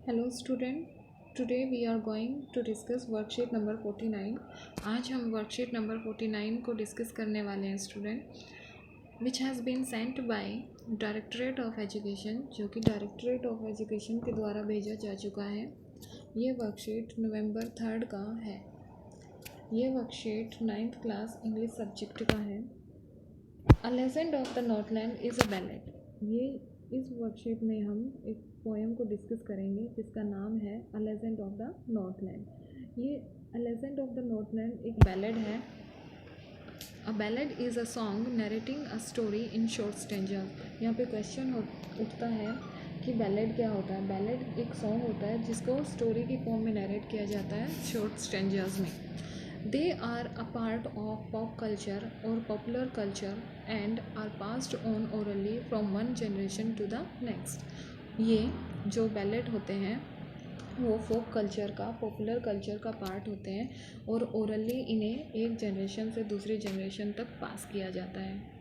Hello student, today we are going to discuss worksheet number 49। आज हम worksheet number 49 को discuss करने वाले हैं student, which has been sent by directorate of education, जो कि डायरेक्टरेट ऑफ एजुकेशन के द्वारा भेजा जा चुका है। ये वर्कशीट नवंबर 3 का है। ये worksheet 9th class English subject का है। A legend of the Northland is a ballad. ये इस वर्कशीट में हम एक पोएम को डिस्कस करेंगे जिसका नाम है a legend of the Northland. ये a legend of the Northland एक बैलेड है। A ballad is a song narrating a story in short stanzas. यहाँ पे क्वेश्चन उठता है कि बैलेड क्या होता है। बैलेड एक सॉन्ग होता है जिसको स्टोरी की फॉर्म में नरेट किया जाता है शॉर्ट स्टेंजर्स में। They are a part of pop culture or popular culture and are passed on orally from one generation to the next. ये जो बैलेड होते हैं वो फोक कल्चर का, पॉपुलर कल्चर का पार्ट होते हैं और ओरली इन्हें एक जनरेशन से दूसरी जनरेशन तक पास किया जाता है।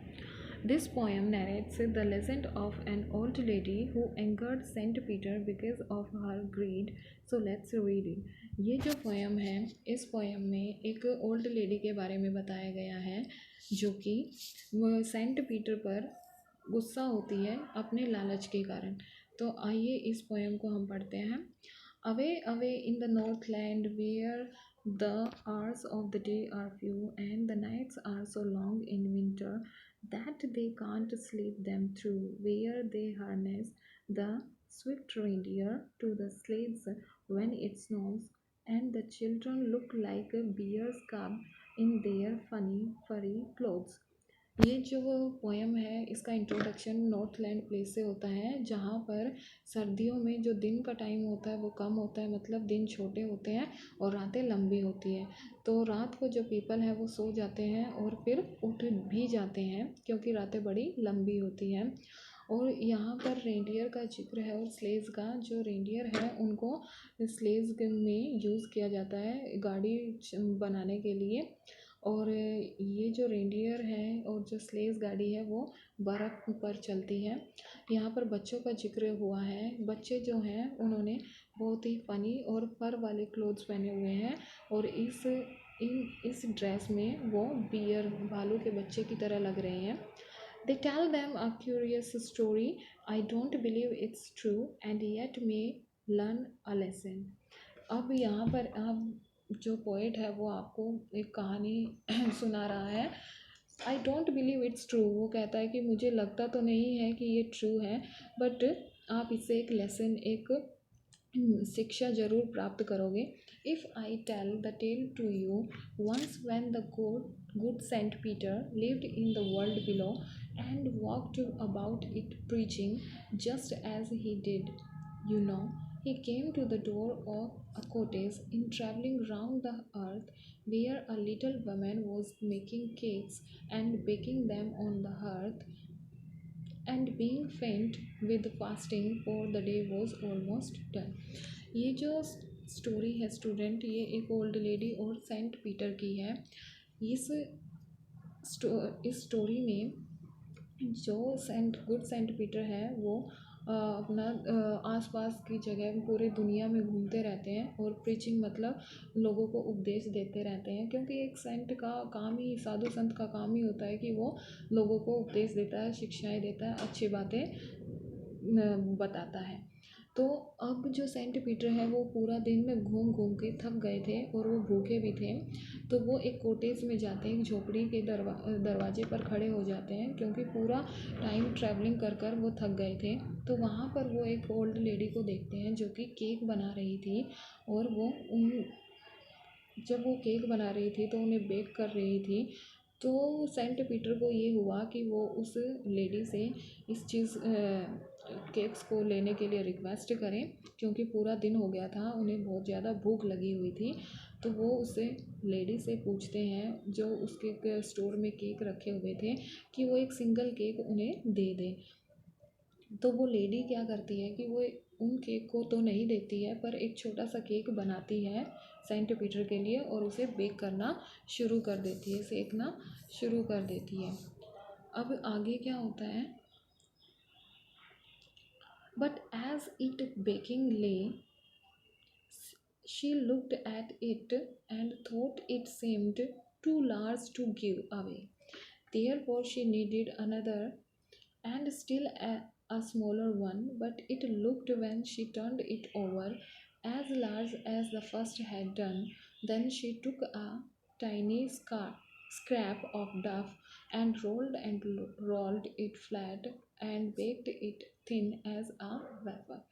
This poem narrates the legend of an old lady who angered Saint Peter because of her greed. So let's read it. ये जो पोएम है, इस पोएम में एक ओल्ड लेडी के बारे में बताया गया है जो कि वह सेंट पीटर पर गुस्सा होती है अपने लालच के कारण। तो आइए इस पोएम को हम पढ़ते हैं। Away away in the north land where the hours of the day are few and the nights are so long in winter that they can't sleep them through, where they harness the swift reindeer to the sleighs when it snows, and the children look like a bear's cub in their funny furry clothes. ये जो poem है इसका introduction Northland place से होता है जहाँ पर सर्दियों में जो दिन का टाइम होता है वो कम होता है, मतलब दिन छोटे होते हैं और रातें लंबी होती हैं। तो रात को जो पीपल है वो सो जाते हैं और फिर उठ भी जाते हैं क्योंकि रातें बड़ी लंबी होती हैं। और यहाँ पर रेंडियर का जिक्र है और स्लेज का। जो रेंडियर है उनको स्लेज में यूज़ किया जाता है गाड़ी बनाने के लिए। और ये जो रेंडियर है और जो स्लेज गाड़ी है वो बर्फ़ पर चलती है। यहाँ पर बच्चों का जिक्र हुआ है। बच्चे जो हैं उन्होंने बहुत ही फ़नी और फर वाले क्लोथ्स पहने हुए हैं और इस ड्रेस में वो बियर भालू के बच्चे की तरह लग रहे हैं। They tell them a curious story. I don't believe it's true and yet may learn a lesson. अब यहाँ पर अब जो पोएट है वो आपको एक कहानी सुना रहा है। I don't believe it's true. वो कहता है कि मुझे लगता तो नहीं है कि ये ट्रू है, बट आप इससे एक लेसन, एक शिक्षा जरूर प्राप्त करोगे। If I tell the tale to you, once when the good saint Peter lived in the world below and walked about it preaching just as he did. You know, he came to the door of a cottage in traveling round the earth where a little woman was making cakes and baking them on the hearth, and being faint with fasting for the day was almost done. ये जो story है student, ये एक old lady और Saint Peter की है। इस story में जो गुड सेंट पीटर है वो अपना आसपास की जगह पूरी दुनिया में घूमते रहते हैं और प्रीचिंग मतलब लोगों को उपदेश देते रहते हैं, क्योंकि एक सेंट का काम ही, साधु संत का काम ही होता है कि वो लोगों को उपदेश देता है, शिक्षाएं देता है, अच्छी बातें बताता है। तो अब जो सेंट पीटर है वो पूरा दिन घूम घूम के थक गए थे और वो भूखे भी थे। तो वो एक कॉटेज में जाते हैं, एक झोपड़ी के दरवाजे पर खड़े हो जाते हैं क्योंकि पूरा टाइम ट्रैवलिंग कर कर वो थक गए थे। तो वहाँ पर वो एक ओल्ड लेडी को देखते हैं जो कि केक बना रही थी और जब वो केक बना रही थी तो उन्हें बेक कर रही थी। तो सेंट पीटर को ये हुआ कि वो उस लेडी से इस चीज़ केक्स को लेने के लिए रिक्वेस्ट करें, क्योंकि पूरा दिन हो गया था, उन्हें बहुत ज़्यादा भूख लगी हुई थी। तो वो उसे लेडी से पूछते हैं जो उसके स्टोर में केक रखे हुए थे कि वो एक सिंगल केक उन्हें दे दे। तो वो लेडी क्या करती है कि वो उन केक को तो नहीं देती है पर एक छोटा सा केक बनाती है सेंट पीटर के लिए और उसे बेक करना शुरू कर देती है, सेकना शुरू कर देती है। अब आगे क्या होता है, but as it baking lay She looked at it and thought it seemed too large to give away. Therefore, she needed another and still a smaller one, but it looked when she turned it over as large as the first had done. Then she took a tiny scrap of duff and rolled it flat and baked it thin as a wafer.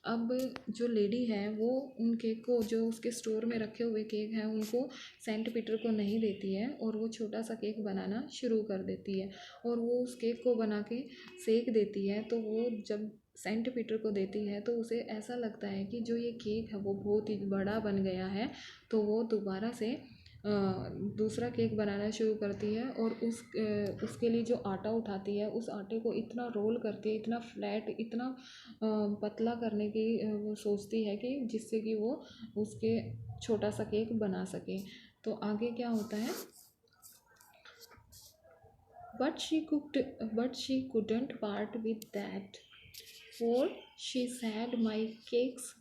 अब जो lady है वो उन cake को, जो उसके store में रखे हुए केक हैं, उनको सेंट पीटर को नहीं देती है और वो छोटा सा केक बनाना शुरू कर देती है और वो उस केक को बना के सेक देती है। तो वो जब सेंट पीटर को देती है तो उसे ऐसा लगता है कि जो ये केक है वो बहुत ही बड़ा बन गया है। तो वो दोबारा से दूसरा केक बनाना शुरू करती है और उसके लिए जो आटा उठाती है उस आटे को इतना रोल करती है, इतना फ्लैट, इतना पतला करने की वो सोचती है कि जिससे कि वो उसके छोटा सा केक बना सके। तो आगे क्या होता है, but she couldn't part with that, for she said, my cakes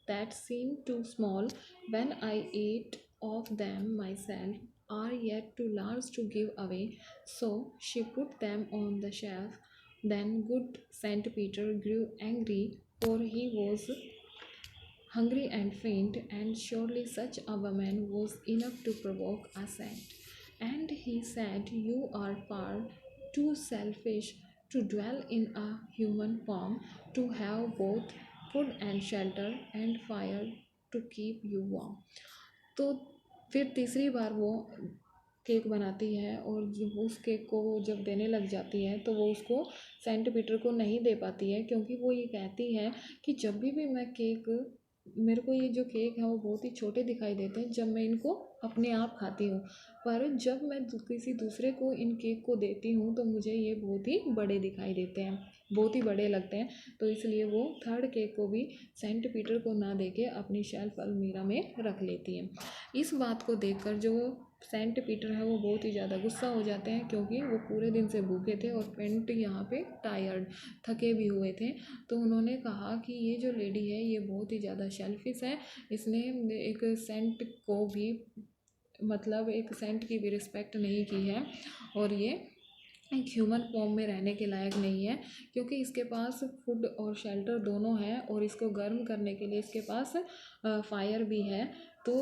that seem too small when I eat of them myself are yet too large to give away. So she put them on the shelf. Then good Saint Peter grew angry, for he was hungry and faint, and surely such a woman was enough to provoke a saint. And he said, you are far too selfish to dwell in a human form, to have both food and shelter and fire to keep you warm. तो फिर तीसरी बार वो cake बनाती है और जब उस cake को वो जब देने लग जाती है तो वो उसको सेंट पीटर को नहीं दे पाती है, क्योंकि वो ये कहती है कि जब भी मैं केक, मेरे को ये जो केक है वो बहुत ही छोटे दिखाई देते हैं जब मैं इनको अपने आप खाती हूँ, पर जब मैं किसी दूसरे को इन केक को देती हूँ तो मुझे ये बहुत ही बड़े दिखाई देते हैं, बहुत ही बड़े लगते हैं। तो इसलिए वो थर्ड केक को भी सेंट पीटर को ना देके अपनी शेल्फ अलमीरा में रख लेती है। इस बात को देखकर जो सेंट पीटर है वो बहुत ही ज़्यादा गुस्सा हो जाते हैं, क्योंकि वो पूरे दिन से भूखे थे और पेंट यहाँ पे टायर्ड, थके भी हुए थे। तो उन्होंने कहा कि ये जो लेडी है ये बहुत ही ज़्यादा शेल्फिश है, इसने एक सेंट को भी, मतलब एक सेंट की भी रिस्पेक्ट नहीं की है और ये एक ह्यूमन फॉर्म में रहने के लायक नहीं है, क्योंकि इसके पास फूड और शेल्टर दोनों है और इसको गर्म करने के लिए इसके पास फायर भी है। तो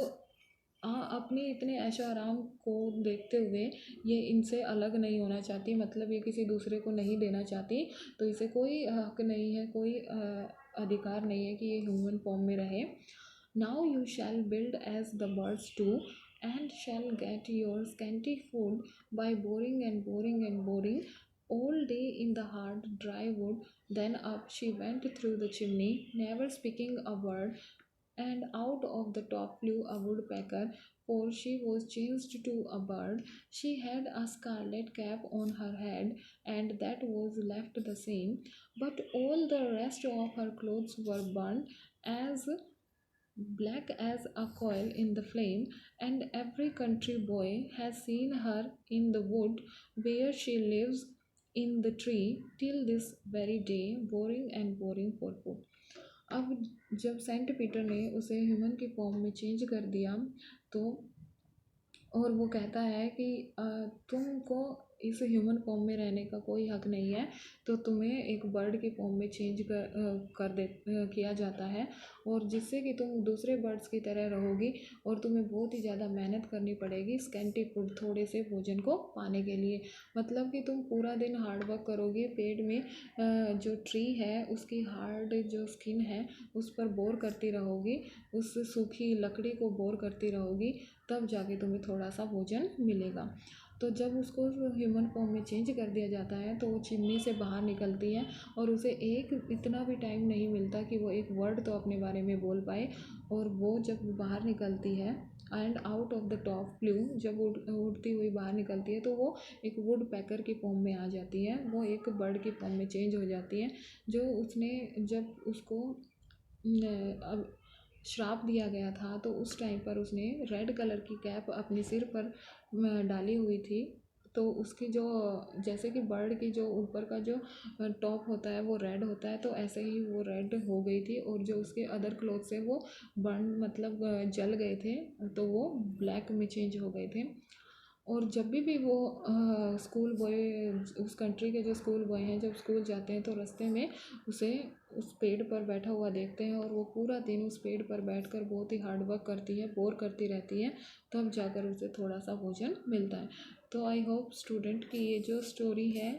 अपने इतने ऐशो आराम को देखते हुए ये इनसे अलग नहीं होना चाहती, मतलब ये किसी दूसरे को नहीं देना चाहती। तो इसे कोई हक नहीं है, कोई अधिकार नहीं है कि ये ह्यूमन फॉर्म में रहे। Now you shall build as the birds too and shall get your scanty food by boring and boring and boring all day in the hard dry wood. Then up she went through the chimney, never speaking a word, and out of the top flew a woodpecker, for she was changed to a bird. She had a scarlet cap on her head, and that was left the same, but all the rest of her clothes were burnt as black as a coal in the flame, and every country boy has seen her in the wood where she lives in the tree till this very day, boring and boring for food. अब जब Saint Peter ने उसे human की form में change कर दिया तो, और वो कहता है कि तुमको इस ह्यूमन फॉर्म में रहने का कोई हक नहीं है, तो तुम्हें एक बर्ड की फॉर्म में चेंज किया जाता है, और जिससे कि तुम दूसरे बर्ड्स की तरह रहोगी और तुम्हें बहुत ही ज़्यादा मेहनत करनी पड़ेगी स्कैंटी फूड, थोड़े से भोजन को पाने के लिए। मतलब कि तुम पूरा दिन हार्ड वर्क करोगी, पेड़ में जो ट्री है उसकी हार्ड जो स्किन है उस पर बोर करती रहोगी, उस सूखी लकड़ी को बोर करती रहोगी, तब जाके तुम्हें थोड़ा सा भोजन मिलेगा। तो जब उसको ह्यूमन फॉर्म में चेंज कर दिया जाता है तो वो चिमनी से बाहर निकलती है और उसे एक इतना भी टाइम नहीं मिलता कि वो एक वर्ड तो अपने बारे में बोल पाए। और वो जब बाहर निकलती है and out of the top flu, जब उड़ती हुई बाहर निकलती है तो वो एक वुड पैकर की फॉर्म में आ जाती है, वो एक बर्ड की फॉर्म में चेंज हो जाती है। जो उसने जब उसको अब श्राप दिया गया था तो उस टाइम पर उसने रेड कलर की कैप अपने सिर पर डाली हुई थी, तो उसकी जो जैसे कि बर्ड की जो ऊपर का जो टॉप होता है वो रेड होता है, तो ऐसे ही वो रेड हो गई थी और जो उसके अदर क्लोथ्स है वो बर्न मतलब जल गए थे, तो वो ब्लैक में चेंज हो गए थे। और जब भी वो स्कूल बॉय, उस कंट्री के जो स्कूल बॉय हैं, जब स्कूल जाते हैं तो रास्ते में उसे उस पेड़ पर बैठा हुआ देखते हैं और वो पूरा दिन उस पेड़ पर बैठकर बहुत ही हार्ड वर्क करती है, बोर करती रहती है, तब जाकर उसे थोड़ा सा भोजन मिलता है। तो आई होप स्टूडेंट कि ये जो स्टोरी है